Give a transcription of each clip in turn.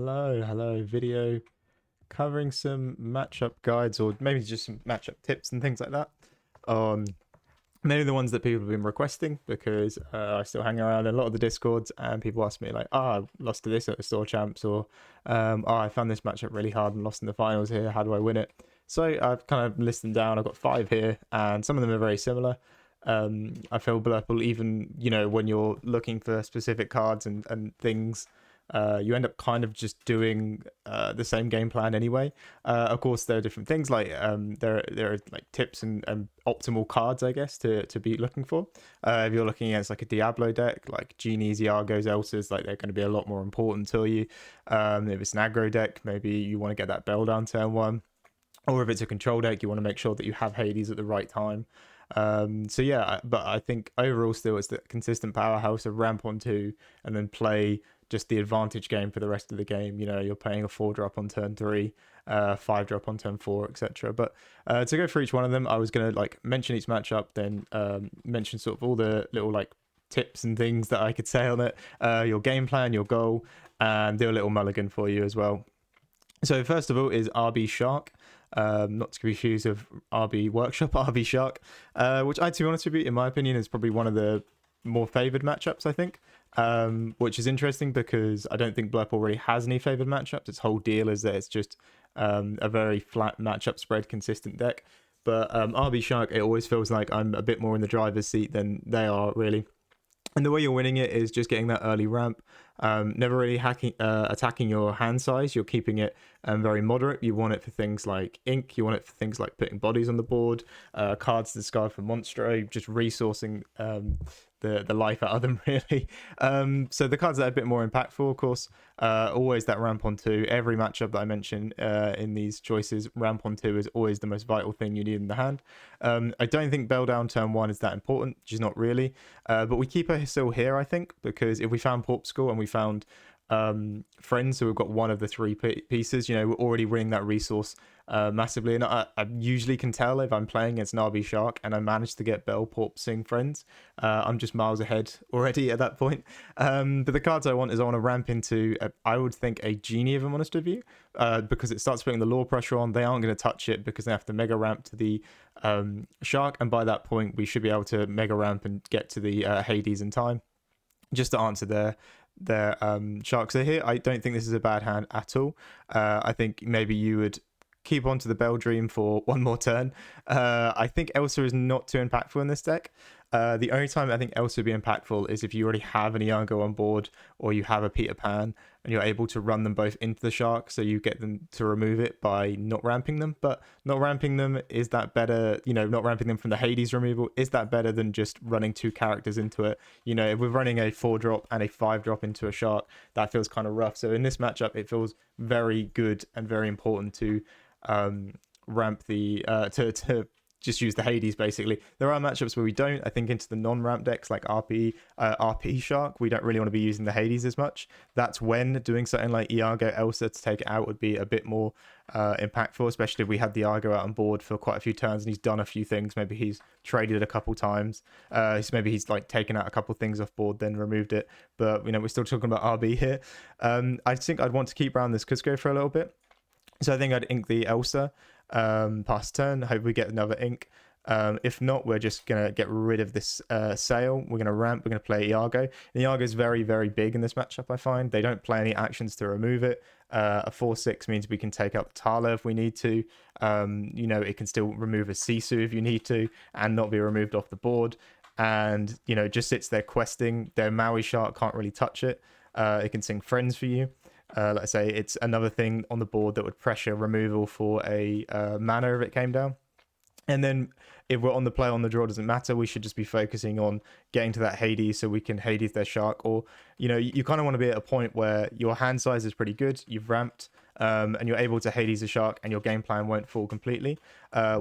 Hello. Video covering some matchup guides or maybe just some matchup tips and things like that. Um, Mainly the ones that people have been requesting because I still hang around in a lot of the discords and people ask me like, I lost to this at the store champs, or I found this matchup really hard and lost in the finals here. How do I win it? So I've kind of listed them down. I've got 5 here, and some of them are very similar. I feel Blurple, even when you're looking for specific cards and things, you end up kind of just doing the same game plan anyway. Of course, there are different things like there are like tips and optimal cards, I guess, to be looking for. If you're looking against like a Diablo deck, like Genies, Iagos, Elsas, like they're going to be a lot more important to you. If it's an aggro deck, maybe you want to get that bell down turn 1. Or if it's a control deck, you want to make sure that you have Hades at the right time. So yeah, but I think overall still it's the consistent powerhouse of ramp on 2 and then play just the advantage game for the rest of the game. You're playing a 4-drop on turn 3, 5-drop on turn 4, etc. But to go for each one of them, I was going to like mention each matchup, then mention sort of all the little like tips and things that I could say on it, your game plan, your goal, and do a little mulligan for you as well. So first of all is RB Shark. Not to be confused with RB Workshop, RB Shark, which to be honest with you, in my opinion, is probably one of the more favoured matchups, I think, which is interesting because I don't think Blurple really has any favoured matchups. Its whole deal is that it's just a very flat matchup spread, consistent deck. But RB Shark, it always feels like I'm a bit more in the driver's seat than they are, really. And the way you're winning it is just getting that early ramp, never really attacking your hand size. You're keeping it very moderate. You want it for things like ink. You want it for things like putting bodies on the board, cards to discard for Monstro, just resourcing the life out of them, really. So the cards that are a bit more impactful, of course, always that ramp on 2. Every matchup that I mention in these choices, ramp on 2 is always the most vital thing you need in the hand. I don't think bell down turn 1 is that important, which is not really. But we keep her still here, I think, because if we found Porp School and we found friends, so we've got one of the 3 pieces, we're already winning that resource massively. And I usually can tell if I'm playing against an RB Shark and I manage to get Bell, Porp, Sing friends, I'm just miles ahead already at that point. But the cards I want is I want to ramp into, I would think, a Genie, if I'm honest with you, because it starts putting the law pressure on. They aren't going to touch it because they have to mega ramp to the Shark, and by that point we should be able to mega ramp and get to the Hades in time. Just to answer their Sharks are here, I don't think this is a bad hand at all. I think maybe you would keep on to the Bell Dream for one more turn. I think Elsa is not too impactful in this deck. The only time I think Elsa would be impactful is if you already have an Iago on board or you have a Peter Pan and you're able to run them both into the Shark, so you get them to remove it by not ramping them. But not ramping them, is that better? Not ramping them from the Hades removal, is that better than just running 2 characters into it? If we're running a 4-drop and a 5-drop into a Shark, that feels kind of rough. So in this matchup, it feels very good and very important to ramp the to just use the Hades. Basically, there are matchups where we don't. I think into the non-ramp decks like RP Shark, we don't really want to be using the Hades as much. That's when doing something like Iago Elsa to take it out would be a bit more impactful, especially if we had the Iago out on board for quite a few turns and he's done a few things. Maybe he's traded a couple times, maybe he's like taken out a couple things off board then removed it. But we're still talking about RB here. I think I'd want to keep around this Cusco for a little bit. So I think I'd ink the Elsa past turn. Hope we get another ink. If not, we're just going to get rid of this sail. We're going to ramp. We're going to play Iago. And Iago is very, very big in this matchup, I find. They don't play any actions to remove it. A 4-6 means we can take out the Tala if we need to. It can still remove a Sisu if you need to and not be removed off the board. And, just sits there questing. Their Maui Shark can't really touch it. It can sing friends for you. Like I say, it's another thing on the board that would pressure removal for a mana if it came down. And then if we're on the play on the draw, doesn't matter. We should just be focusing on getting to that Hades so we can Hades their Shark. Or, you kind of want to be at a point where your hand size is pretty good. You've ramped and you're able to Hades the Shark and your game plan won't fall completely.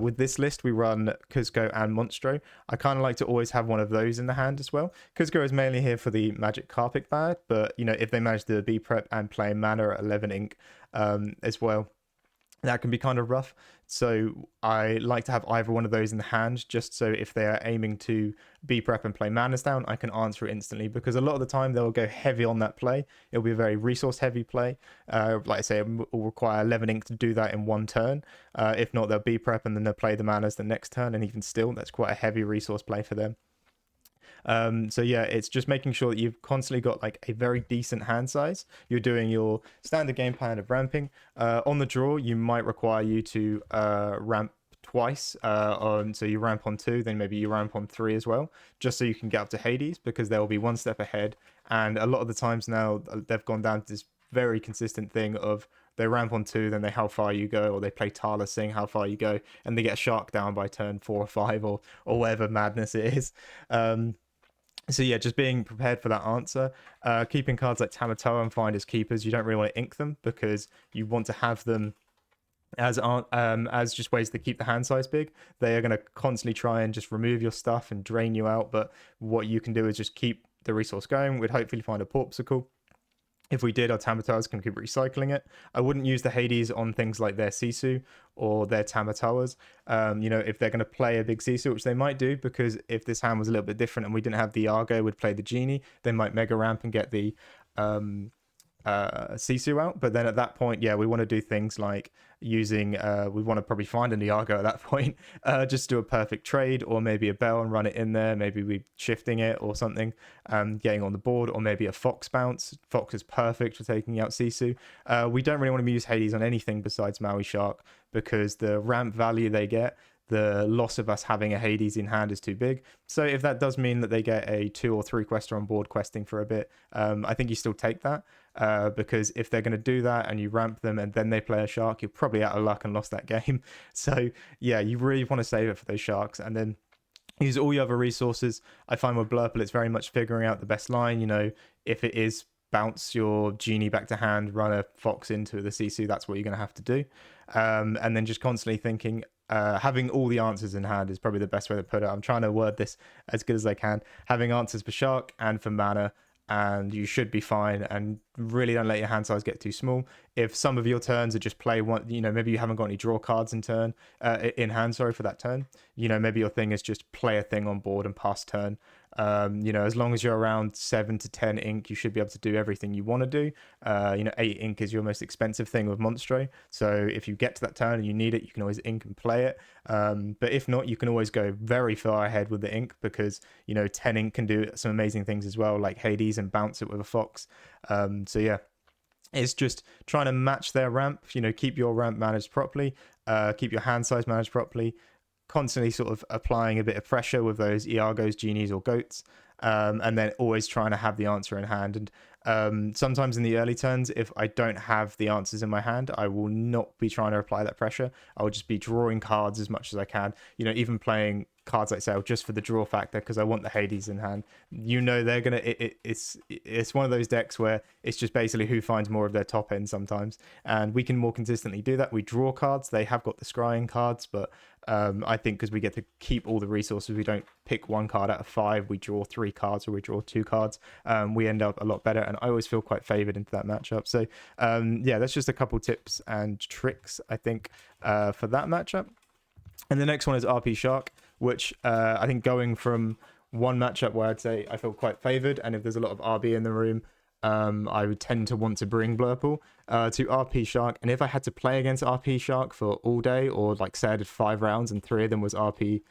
With this list, we run Cusco and Monstro. I kind of like to always have one of those in the hand as well. Cusco is mainly here for the Magic Carpet bag, but, if they manage to be prep and play mana at 11 ink as well, that can be kind of rough. So I like to have either one of those in the hand, just so if they are aiming to B prep and play Madness down, I can answer it instantly, because a lot of the time they'll go heavy on that play. It'll be a very resource heavy play. Like I say, it will require 11 ink to do that in one turn. If not, they'll B prep and then they'll play the Madness the next turn, and even still, that's quite a heavy resource play for them. So yeah, it's just making sure that you've constantly got like a very decent hand size. You're doing your standard game plan of ramping. On the draw, you might require you to ramp twice so you ramp on 2, then maybe you ramp on 3 as well, just so you can get up to Hades, because they'll be one step ahead. And a lot of the times now they've gone down to this very consistent thing of they ramp on 2, then they how far you go, or they play Tala Sing how far you go, and they get a shark down by turn 4 or 5, or whatever madness it is. So yeah, just being prepared for that answer. Keeping cards like Tamatoa and Finders Keepers, you don't really want to ink them, because you want to have them as just ways to keep the hand size big. They are going to constantly try and just remove your stuff and drain you out, but what you can do is just keep the resource going. We'd hopefully find a Porpsicle. If we did, our Tamatoas can keep recycling it. I wouldn't use the Hades on things like their Sisu or their Tamatoas. If they're going to play a big Sisu, which they might do, because if this hand was a little bit different and we didn't have the Argo would play the Genie, they might Mega Ramp and get the Sisu out. But then at that point, yeah, we want to do things like using we want to probably find a Niago at that point, just do a perfect trade, or maybe a Bell and run it in there. Maybe we shifting it or something, getting on the board, or maybe a Fox bounce. Fox is perfect for taking out Sisu. We don't really want to use Hades on anything besides Maui Shark, because the ramp value they get, the loss of us having a Hades in hand is too big. So if that does mean that they get a 2 or 3 quester on board questing for a bit, I think you still take that, because if they're going to do that and you ramp them and then they play a shark, you're probably out of luck and lost that game. So yeah, you really want to save it for those sharks, and then use all your other resources. I find with Blurple, it's very much figuring out the best line. If it is bounce your Genie back to hand, run a Fox into the Sisu, that's what you're going to have to do. And then just constantly thinking, having all the answers in hand is probably the best way to put it. I'm trying to word this as good as I can. Having answers for shark and for mana, and you should be fine. And really don't let your hand size get too small. If some of your turns are just play one, maybe you haven't got any draw cards in hand, sorry, for that turn. Maybe your thing is just play a thing on board and pass turn. As long as you're around 7 to 10 ink, you should be able to do everything you want to do. 8 ink is your most expensive thing with Monstro. So if you get to that turn and you need it, you can always ink and play it. But if not, you can always go very far ahead with the ink, because 10 ink can do some amazing things as well, like Hades, and bounce it with a Fox. So yeah, it's just trying to match their ramp. Keep your ramp managed properly, keep your hand size managed properly, constantly sort of applying a bit of pressure with those Iagos, Genies, or Goats, and then always trying to have the answer in hand. And sometimes in the early turns, if I don't have the answers in my hand, I will not be trying to apply that pressure. I will just be drawing cards as much as I can, even playing cards like Sail just for the draw factor, because I want the Hades in hand. They're gonna it's one of those decks where it's just basically who finds more of their top end sometimes, and we can more consistently do that. We draw cards, they have got the scrying cards, but I think because we get to keep all the resources, we don't pick one card out of 5, we draw 3 cards, or we draw 2 cards, we end up a lot better, and I always feel quite favored into that matchup. So yeah, that's just a couple tips and tricks, I think, for that matchup. And the next one is RP Shark, which I think going from one matchup where I'd say I feel quite favored, and if there's a lot of RB in the room, I would tend to want to bring Blurple, to RP Shark. And if I had to play against RP Shark for all day, or like say I did 5 rounds and 3 of them was RP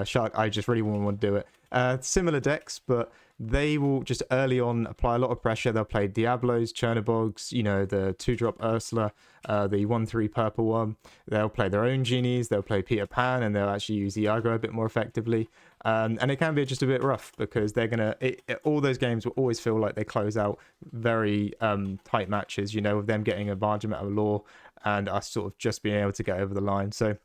Shark, I just really wouldn't want to do it. Similar decks, but they will just early on apply a lot of pressure. They'll play Diablos, Chernobyls, the 2-drop Ursula, the 1/3 purple one. They'll play their own Genies, they'll play Peter Pan, and they'll actually use Iago a bit more effectively. And it can be just a bit rough, because they're gonna all those games will always feel like they close out very tight matches, with them getting a large amount of lore and us sort of just being able to get over the line. So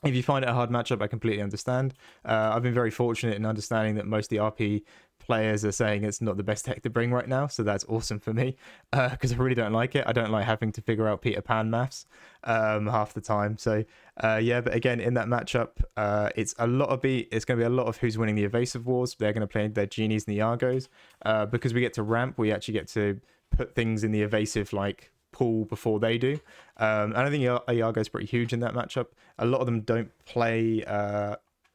if you find it a hard matchup, I completely understand. I've been very fortunate in understanding that most of the RP players are saying it's not the best deck to bring right now, so that's awesome for me, because I really don't like it. I don't like having to figure out Peter Pan maths half the time. So yeah, but again, in that matchup, it's going to be a lot of who's winning the evasive wars. They're going to play their Genies and the Argos, because we get to ramp, we actually get to put things in the evasive, like pull before they do. And I think Iago's pretty huge in that matchup. A lot of them don't play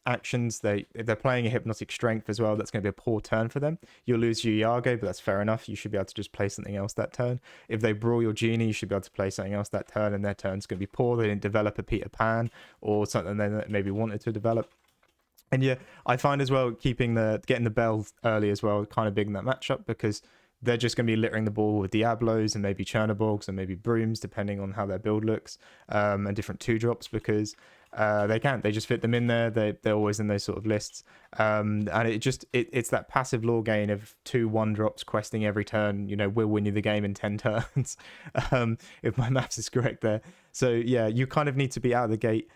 actions. If they're playing a hypnotic strength as well, that's going to be a poor turn for them. You'll lose your Iago, but that's fair enough. You should be able to just play something else that turn. If they brawl your Genie, you should be able to play something else that turn, and their turn's going to be poor. They didn't develop a Peter Pan or something they maybe wanted to develop. And yeah, I find as well getting the bell early as well kind of big in that matchup, because they're just going to be littering the ball with Diablos and maybe Chernobyls and maybe Brooms, depending on how their build looks, and different 2-drops, because they just fit them in there. They're always in those sort of lists, and it's that passive lore gain of 2 1-drops questing every turn. Will win you the game in 10 turns, if my maths is correct there. So yeah, you kind of need to be out of the gate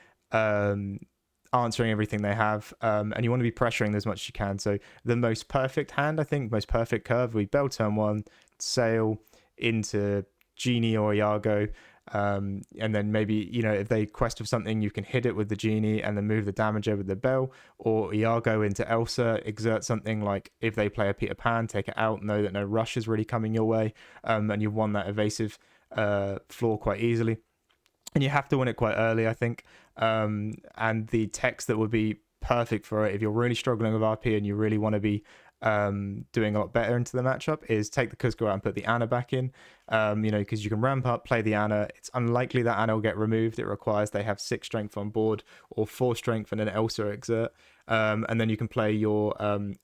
answering everything they have, and you want to be pressuring as much as you can. So the most perfect hand, I think, most perfect curve, we bell turn 1, sail into Genie or Iago, and then maybe, if they quest with something, you can hit it with the Genie and then move the damage over the bell, or Iago into Elsa, exert something like, if they play a Peter Pan, take it out, know that no rush is really coming your way, and you've won that evasive floor quite easily. And you have to win it quite early, I think. And the text that would be perfect for it, if you're really struggling with RP and you really want to be doing a lot better into the matchup, is take the Kuzco out and put the Ana back in. Because you can ramp up, play the Ana. It's unlikely that Ana will get removed. It requires they have 6 strength on board or 4 strength and an Elsa or exert. And then you can play your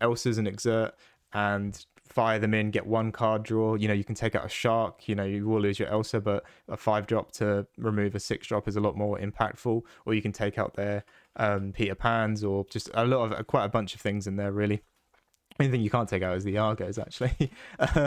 Elsas and exert and fire them in, get 1 card draw. You can take out a shark. You will lose your Elsa, but a 5-drop to remove a 6-drop is a lot more impactful. Or you can take out their Peter Pans, or just quite a bunch of things in there, really. The only thing you can't take out is the Argos, actually,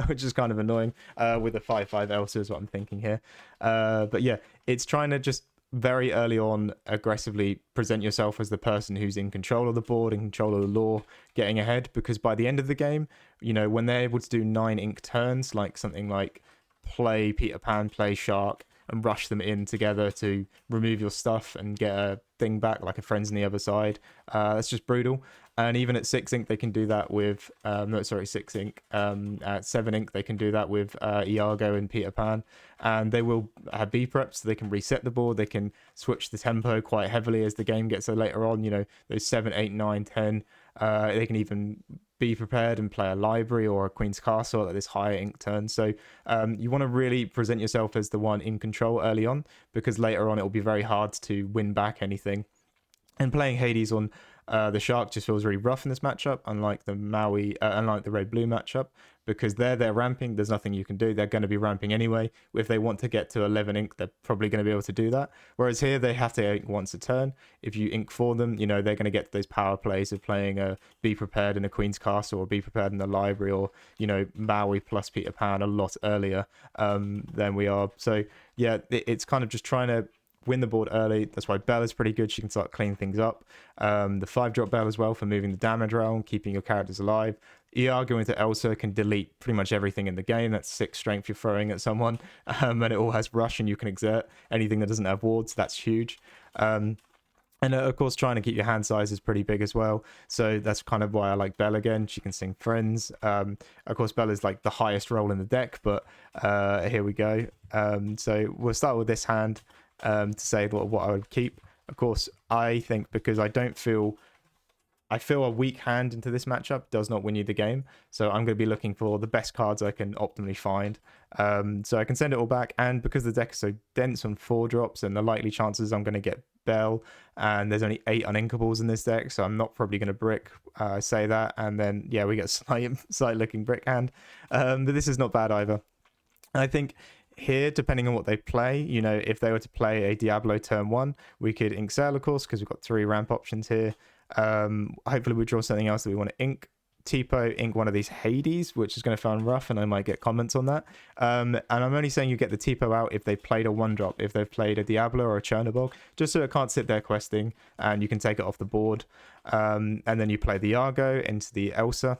which is kind of annoying. With the 5/5 Elsa is what I'm thinking here. But yeah, it's trying to just very early on aggressively present yourself as the person who's in control of the board, in control of the lore, getting ahead, because by the end of the game, when they're able to do 9 ink turns, like something like play Peter Pan, play Shark, and rush them in together to remove your stuff and get a thing back, like a friend's on the other side, that's just brutal. And even at 6 ink, they can do that with 6 ink. At 7 ink, they can do that with Iago and Peter Pan, and they will have B preps, so they can reset the board. They can switch the tempo quite heavily as the game gets later on. Those 7, 8, 9, 10. They can even be prepared and play a library or a Queen's Castle at this higher ink turn. So you want to really present yourself as the one in control early on, because later on it will be very hard to win back anything. And playing Hades on the Shark just feels really rough in this matchup, unlike the red-blue matchup, because they're ramping. There's nothing you can do. They're going to be ramping anyway. If they want to get to 11 ink, they're probably going to be able to do that. Whereas here, they have to ink once a turn. If you ink for them, they're going to get those power plays of playing a Be Prepared in a Queen's Castle, or Be Prepared in the Library, or, Maui plus Peter Pan a lot earlier than we are. So, yeah, it's kind of just trying to win the board early. That's why Belle is pretty good. She can start cleaning things up. The 5-drop Belle as well for moving the damage around, keeping your characters alive. Iago into Elsa can delete pretty much everything in the game. That's 6 strength you're throwing at someone, and it all has rush, and you can exert anything that doesn't have wards. That's huge. And of course, trying to keep your hand size is pretty big as well. So that's kind of why I like Belle again. She can sing Friends. Of course, Belle is like the highest roll in the deck, but here we go. So we'll start with this hand. To say what I would keep. Of course, I think, because I feel a weak hand into this matchup does not win you the game. So I'm going to be looking for the best cards I can optimally find. So I can send it all back, and because the deck is so dense on 4-drops, and the likely chances I'm going to get Belle, and there's only 8 uninkables in this deck, so I'm not probably going to brick. Say that, and then yeah, we get slight looking brick hand. But this is not bad either. I think here, depending on what they play, if they were to play a Diablo turn 1, we could ink Sail, of course, because we've got 3 ramp options here. Hopefully we draw something else that we want to ink. Tipo, ink one of these Hades, which is going to sound rough, and I might get comments on that. And I'm only saying you get the Tipo out if they played a 1-drop, if they've played a Diablo or a Chernobyl, just so it can't sit there questing, and you can take it off the board. And then you play the Iago into the Elsa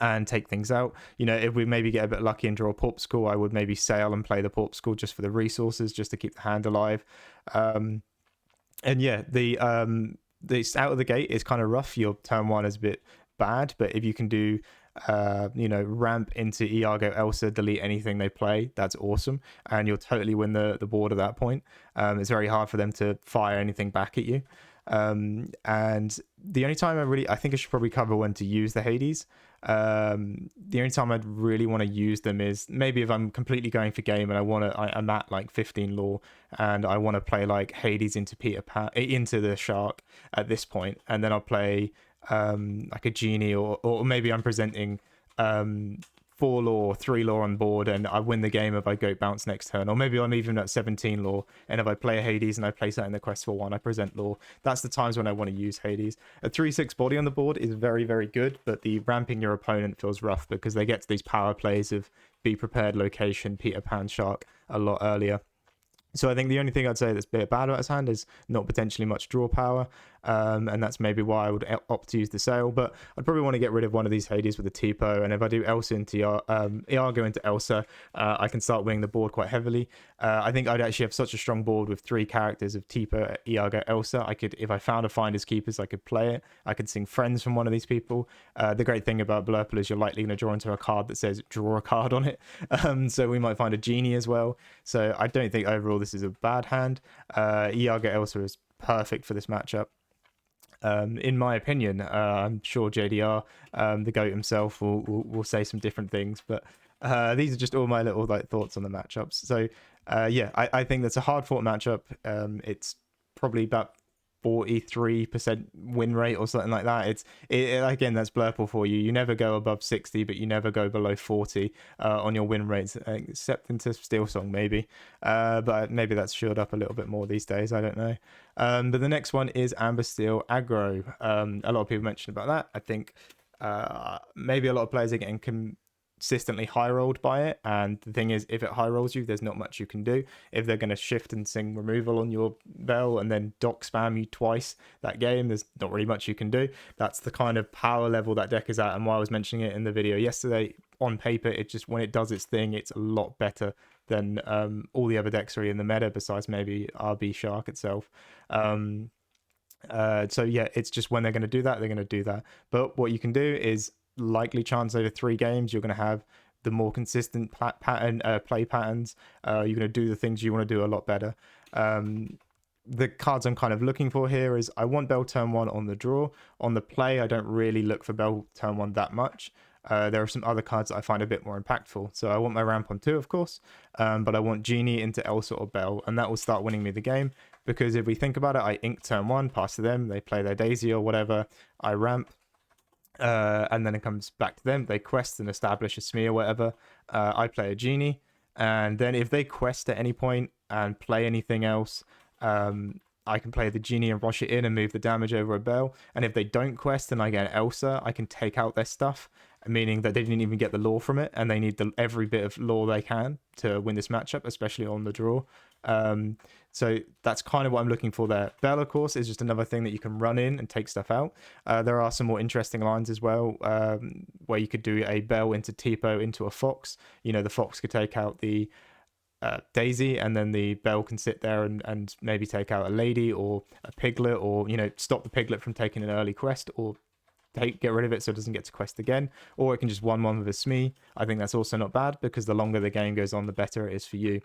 and take things out. If we maybe get a bit lucky and draw a Porpskull, I would maybe sail and play the Porpskull just for the resources, just to keep the hand alive. And yeah, the out of the gate is kind of rough. Your turn 1 is a bit bad, but if you can do ramp into Iago Elsa, delete anything they play. That's awesome, and you'll totally win the board at that point. It's very hard for them to fire anything back at you. And the only time I think I should probably cover when to use the Hades. The only time I'd really want to use them is maybe if I'm completely going for game and I'm at like 15 lore and I want to play like Hades into into the shark at this point, and then I'll play like a genie, or maybe I'm presenting 4 lore, 3 lore on board, and I win the game if I go bounce next turn. Or maybe I'm even at 17 lore, and if I play a Hades and I place that in the quest for 1, I present lore. That's the times when I want to use Hades. A 3/6 body on the board is very, very good, but the ramping your opponent feels rough because they get to these power plays of be prepared location, Peter Pan Shark a lot earlier. So I think the only thing I'd say that's a bit bad about his hand is not potentially much draw power, and that's maybe why I would opt to use the Sail. But I'd probably want to get rid of one of these Hades with a Tipo, and if I do Elsa into Iago into Elsa, I can start winning the board quite heavily. I think I'd actually have such a strong board with 3 characters of Tipo, Iago, Elsa. I could, if I found a Finders Keepers, I could play it. I could sing Friends from one of these people. The great thing about Blurple is you're likely going to draw into a card that says draw a card on it. So we might find a genie as well. So I don't think overall this is a bad hand. Iago Elsa is perfect for this matchup. In my opinion, I'm sure JDR, the GOAT himself, will say some different things, but these are just all my little thoughts on the matchups. So I think that's a hard fought matchup. It's probably about 43% win rate or something like that. Again, that's Blurple for you. You never go above 60, but you never go below 40 on your win rates, except into Steel Song maybe. But maybe that's shored up a little bit more these days. I don't know. But the next one is Amber Steel Aggro. A lot of people mentioned about that. I think maybe a lot of players are getting consistently high rolled by it, and the thing is, if it high rolls you, there's not much you can do. If they're going to shift and sing removal on your bell and then dock spam you twice that game, there's not really much you can do. That's the kind of power level that deck is at, and why I was mentioning it in the video yesterday. On paper, it just, when it does its thing, it's a lot better than all the other decks are in the meta, besides maybe RB Shark itself. So yeah, it's just when they're going to do that, they're going to do that. But what you can do is likely chance over 3 games, you're going to have the more consistent play patterns. You're going to do the things you want to do a lot better. The cards I'm kind of looking for here is I want Bell turn 1 on the draw. On the play, I don't really look for Bell turn 1 that much. There are some other cards that I find a bit more impactful. So I want my ramp on 2, of course, but I want Genie into Elsa or Bell, and that will start winning me the game. Because if we think about it, I ink turn 1, pass to them, they play their Daisy or whatever, I ramp, and then it comes back to them. They quest and establish a SME or whatever. I play a Genie, and then if they quest at any point and play anything else, I can play the Genie and rush it in and move the damage over a Bell. And if they don't quest and I get an Elsa, I can take out their stuff, meaning that they didn't even get the lore from it, and they need every bit of lore they can to win this matchup, especially on the draw. So that's kind of what I'm looking for there. Bell, of course, is just another thing that you can run in and take stuff out. There are some more interesting lines as well, where you could do a Bell into Tipo into a Fox. You know, the Fox could take out the Daisy, and then the Bell can sit there and maybe take out a Lady or a Piglet, or, you know, stop the Piglet from taking an early quest, or get rid of it so it doesn't get to quest again. Or it can just 1/1 with a SME. I think that's also not bad, because the longer the game goes on, the better it is for you.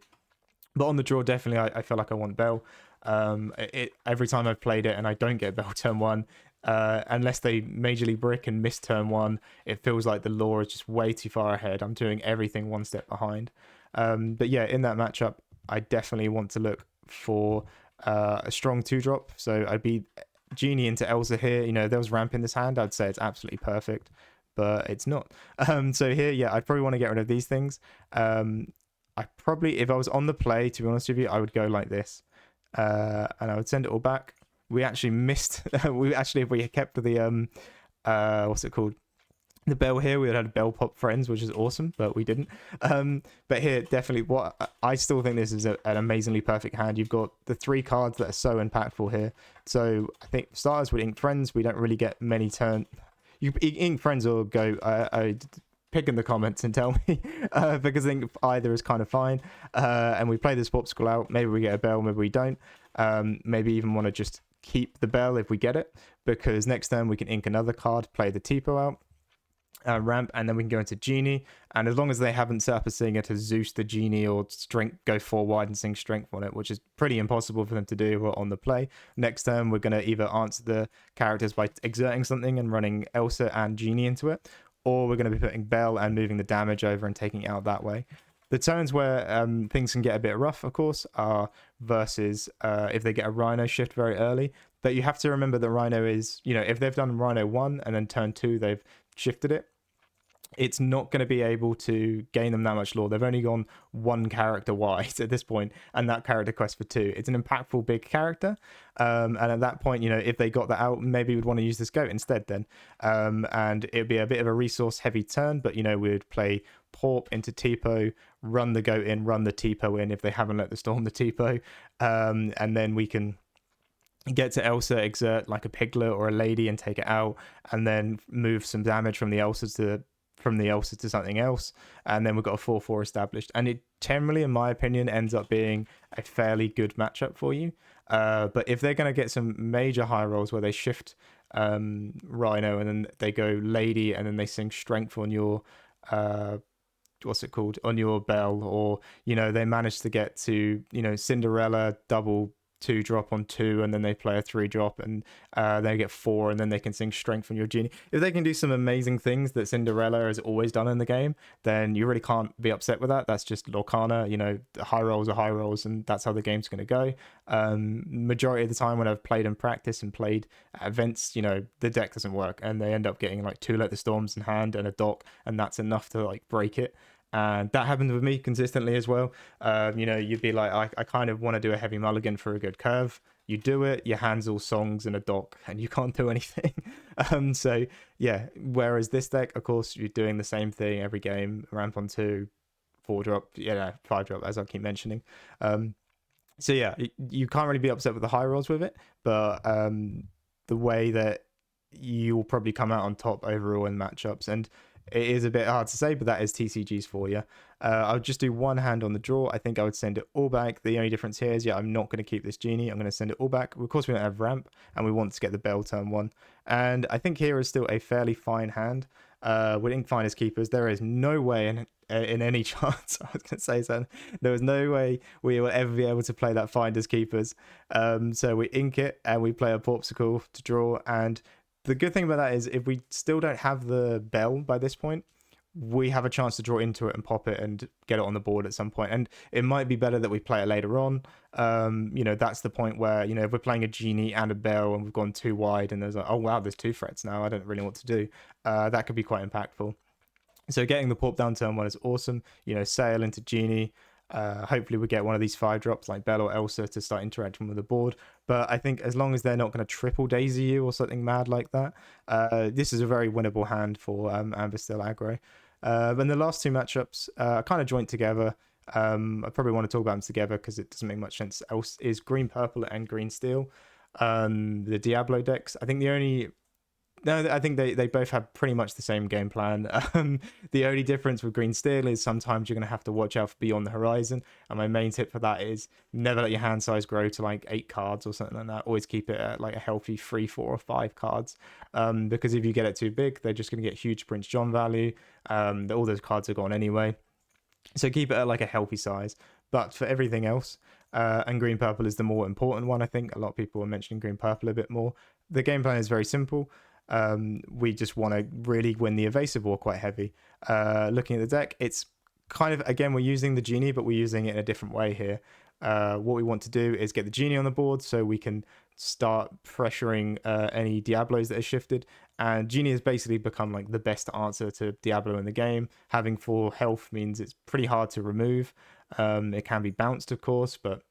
But on the draw, definitely, I feel like I want Bell. Every time I've played it and I don't get Bell turn 1, unless they majorly brick and miss turn 1, it feels like the lore is just way too far ahead. I'm doing everything one step behind. But yeah, in that matchup, I definitely want to look for a strong 2-drop. So I'd be Genie into Elsa here. You know, there was ramp in this hand, I'd say it's absolutely perfect, but it's not. So here, yeah, I'd probably want to get rid of these things. I probably, if I was on the play, to be honest with you, I would go like this, and I would send it all back. We actually missed. If we kept the what's it called? The Bell here, we had Bell Pop Friends, which is awesome, but we didn't. But here, definitely, I still think this is an amazingly perfect hand. You've got the 3 cards that are so impactful here. So I think starters with Ink Friends, we don't really get many turn. You Ink Friends or go. Pick in the comments and tell me, because I think either is kind of fine. And we play this popsicle out. Maybe we get a Bell, maybe we don't. Maybe even want to just keep the Bell if we get it, because next turn we can ink another card, play the Tipo out. ramp, and then we can go into Genie. And as long as they haven't set up a singer to Zeus the Genie or strength, go 4 wide and sing strength on it, which is pretty impossible for them to do on the play. Next turn, we're going to either answer the characters by exerting something and running Elsa and Genie into it, or we're going to be putting Belle and moving the damage over and taking it out that way. The turns where things can get a bit rough, of course, are versus if they get a Rhino shift very early. But you have to remember that Rhino is, if they've done Rhino 1 and then turn 2, they've shifted it, it's not going to be able to gain them that much lore. They've only gone 1 character wide at this point, and that character quest for 2. It's an impactful big character, and at that point, if they got that out, maybe we'd want to use this goat instead then, and it'd be a bit of a resource heavy turn, but we'd play Porp into Tipo, run the goat in, run the Tipo in if they haven't let the storm the Tipo, and then we can get to Elsa, exert like a Piglet or a Lady and take it out, and then move some damage from the Elsa to something else, and then we've got a 4/4 established, and it generally, in my opinion, ends up being a fairly good matchup for you. But if they're going to get some major high rolls where they shift Rhino and then they go Lady and then they sing strength on your on your Belle, or they manage to get to Cinderella double 2-drop on 2, and then they play a 3-drop and they get 4, and then they can sing strength from your Genie. If they can do some amazing things that Cinderella has always done in the game, then you really can't be upset with that. That's just Lorcana. High rolls are high rolls, and that's how the game's going to go. Majority of the time when I've played in practice and played at events, the deck doesn't work, and they end up getting like 2 Let the Storms in hand and a dock, and that's enough to like break it. And that happened with me consistently as well. You'd be like, I kind of want to do a heavy mulligan for a good curve. You do it, your hands all songs and a dock, and you can't do anything. So yeah, whereas this deck, of course, you're doing the same thing every game, ramp on 2, 4-drop, 5-drop, as I keep mentioning. So yeah, you can't really be upset with the high rolls with it, but the way that you'll probably come out on top overall in matchups, and it is a bit hard to say, but that is TCGs for you. I would just do 1 hand on the draw. I think I would send it all back. The only difference here is, I'm not going to keep this Genie. I'm going to send it all back. Of course, we don't have ramp, and we want to get the Belle turn 1. And I think here is still a fairly fine hand. We didn't find his keepers. There is no way in any chance, I was going to say something, there was no way we will ever be able to play that Finders Keepers. So we ink it, and we play a Porpsicle to draw, and the good thing about that is if we still don't have the Belle by this point, we have a chance to draw into it and pop it and get it on the board at some point. And it might be better that we play it later on. That's the point where, if we're playing a Genie and a Belle and we've gone 2 wide and there's like, oh wow, there's 2 threats now, I don't really know what to do. That could be quite impactful. So getting the Porp down turn 1 is awesome. Sail into Genie. Hopefully we get one of these 5-drops like Belle or Elsa to start interacting with the board. But I think as long as they're not going to triple daisy you or something mad like that, this is a very winnable hand for Amber Still aggro. And the last 2 matchups are kind of joint together. I probably want to talk about them together because it doesn't make much sense else. Is Green Purple and Green Steel. The Diablo decks. I think they both have pretty much the same game plan. The only difference with Green Steel is sometimes you're going to have to watch out for Beyond the Horizon. And my main tip for that is never let your hand size grow to like 8 cards or something like that. Always keep it at like a healthy 3, 4, or 5 cards. Because if you get it too big, they're just going to get huge Prince John value. All those cards are gone anyway. So keep it at like a healthy size. But for everything else, and Green Purple is the more important one, I think. A lot of people are mentioning Green Purple a bit more. The game plan is very simple. We just want to really win the evasive war quite heavy. Looking at the deck, it's kind of, again, we're using the Genie, but we're using it in a different way here. What we want to do is get the Genie on the board so we can start pressuring any Diablos that are shifted. And Genie has basically become like the best answer to Diablo in the game. Having 4 health means it's pretty hard to remove. It can be bounced, of course, but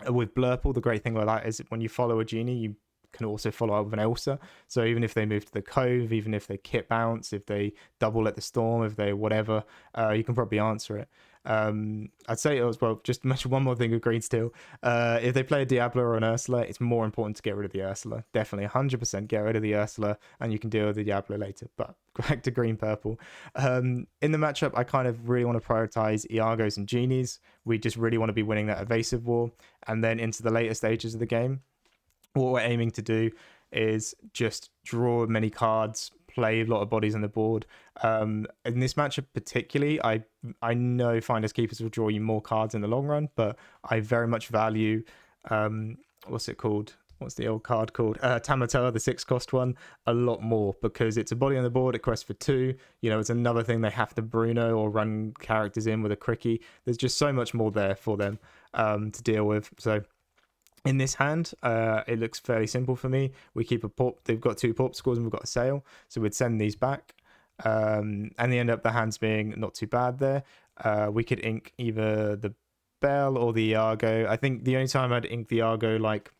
with Blurple, the great thing about that is when you follow a Genie, you can also follow up with an Elsa. So even if they move to the Cove, even if they kit bounce, if they double Let the Storm, if they whatever, you can probably answer it. I'd say as well, just mention one more thing with Green Steel. If they play a Diablo or an Ursula, it's more important to get rid of the Ursula. Definitely 100% get rid of the Ursula, and you can deal with the Diablo later. But back to Green Purple. In the matchup, I kind of really want to prioritize Iagos and Genies. We just really want to be winning that evasive war. And then into the later stages of the game, what we're aiming to do is just draw many cards, play a lot of bodies on the board. In this matchup particularly, I know Finders Keepers will draw you more cards in the long run, but I very much value what's it called? What's the old card called? Tamatoa, the 6-cost one, a lot more, because it's a body on the board, it quests for 2. It's another thing they have to Bruno or run characters in with a Cricky. There's just so much more there for them to deal with. So in this hand, it looks fairly simple for me. We keep a pop. They've got 2 pop scores and we've got a sail, so we'd send these back. And they end up the hands being not too bad there. We could ink either the Bell or the Iago. I think the only time I'd ink the Iago like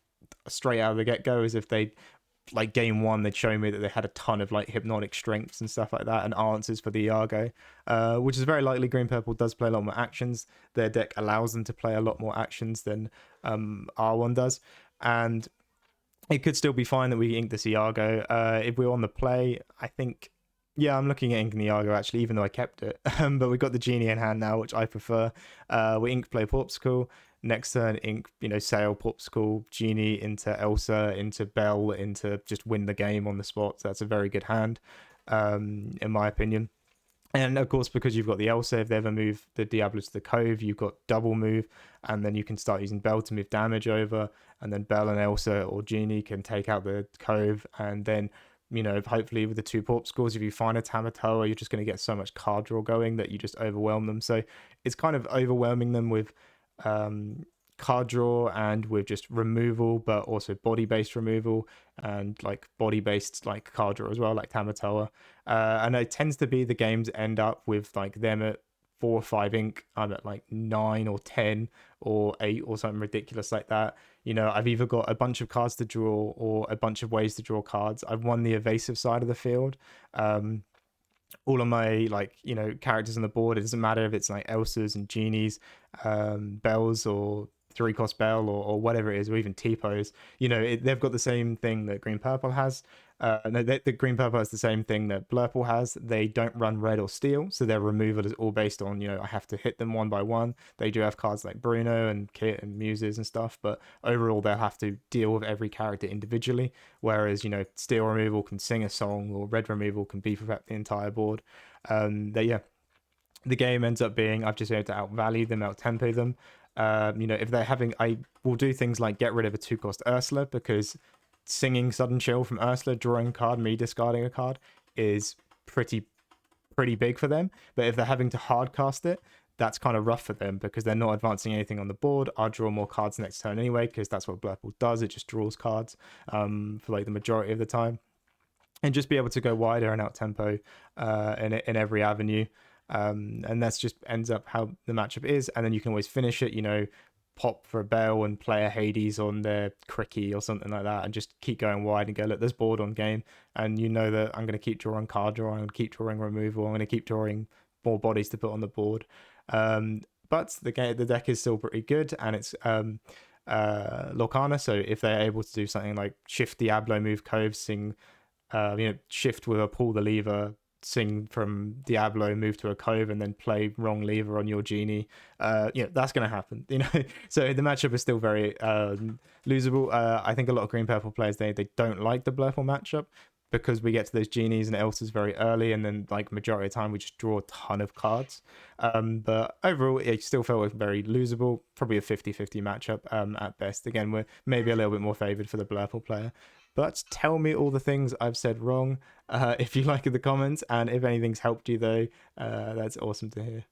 straight out of the get-go is if they like game 1 they'd show me that they had a ton of like hypnotic strengths and stuff like that and answers for the Iago, which is very likely. Green Purple does play a lot more actions. Their deck allows them to play a lot more actions than R1 does, and it could still be fine that we ink this Iago. If we're on the play, I think, yeah, I'm looking at inking the Iago actually, even though I kept it. But we've got the Genie in hand now, which I prefer. We ink play Popsicle. Next turn, ink, sail, Popsicle, Genie into Elsa, into Bell, into just win the game on the spot. So that's a very good hand, in my opinion. And of course, because you've got the Elsa, if they ever move the Diablo to the Cove, you've got double move, and then you can start using Bell to move damage over, and then Bell and Elsa or Genie can take out the Cove, and then hopefully with the 2 pop scores, if you find a Tamatoa, you're just going to get so much card draw going that you just overwhelm them. So it's kind of overwhelming them with card draw and with just removal, but also body-based removal and like body-based like card draw as well, like Tamatoa. And it tends to be the games end up with like them at 4 or 5 ink. I'm at like 9 or 10 or 8 or something ridiculous like that. I've either got a bunch of cards to draw or a bunch of ways to draw cards. I've won the evasive side of the field. All of my characters on the board, it doesn't matter if it's like Elsas and Genies, Bells or 3-cost Bell or whatever it is, or even T-pose. They've got the same thing that Green Purple has. No, the Green Purple has the same thing that Blurple has. They don't run red or steel, so their removal is all based on I have to hit them one by one. They do have cards like Bruno and Kit and Muses and stuff, but overall they'll have to deal with every character individually. Whereas steel removal can sing a song, or red removal can beef up the entire board. The game ends up being I've just been able to outvalue them, outtempo them. If they're having, I will do things like get rid of a 2-cost Ursula, because singing Sudden Chill from Ursula, drawing a card, me discarding a card, is pretty big for them. But if they're having to hard cast it, that's kind of rough for them, because they're not advancing anything on the board. I'll draw more cards next turn anyway, because that's what Blurple does. It just draws cards for like the majority of the time, and just be able to go wider and out tempo in every avenue. And that's just ends up how the matchup is. And then you can always finish it, pop for a Bell and play a Hades on their Cricky or something like that, and just keep going wide and go, look, there's board on game, and that I'm going to keep drawing card draw, I'm going to keep drawing removal, I'm going to keep drawing more bodies to put on the board. But the deck is still pretty good, and it's Lorcana, so if they're able to do something like shift Diablo, move Cove, sing, shift with a pull the lever, sing from Diablo, move to a Cove, and then play wrong lever on your Genie, that's going to happen. So the matchup is still very losable. I think a lot of Green Purple players, they don't like the Blurple matchup, because we get to those Genies and Elsas very early, and then like majority of the time we just draw a ton of cards. But overall it still felt very losable, probably a 50-50 matchup at best. Again, we're maybe a little bit more favored for the Blurple player. But tell me all the things I've said wrong if you like in the comments, and if anything's helped you though, that's awesome to hear.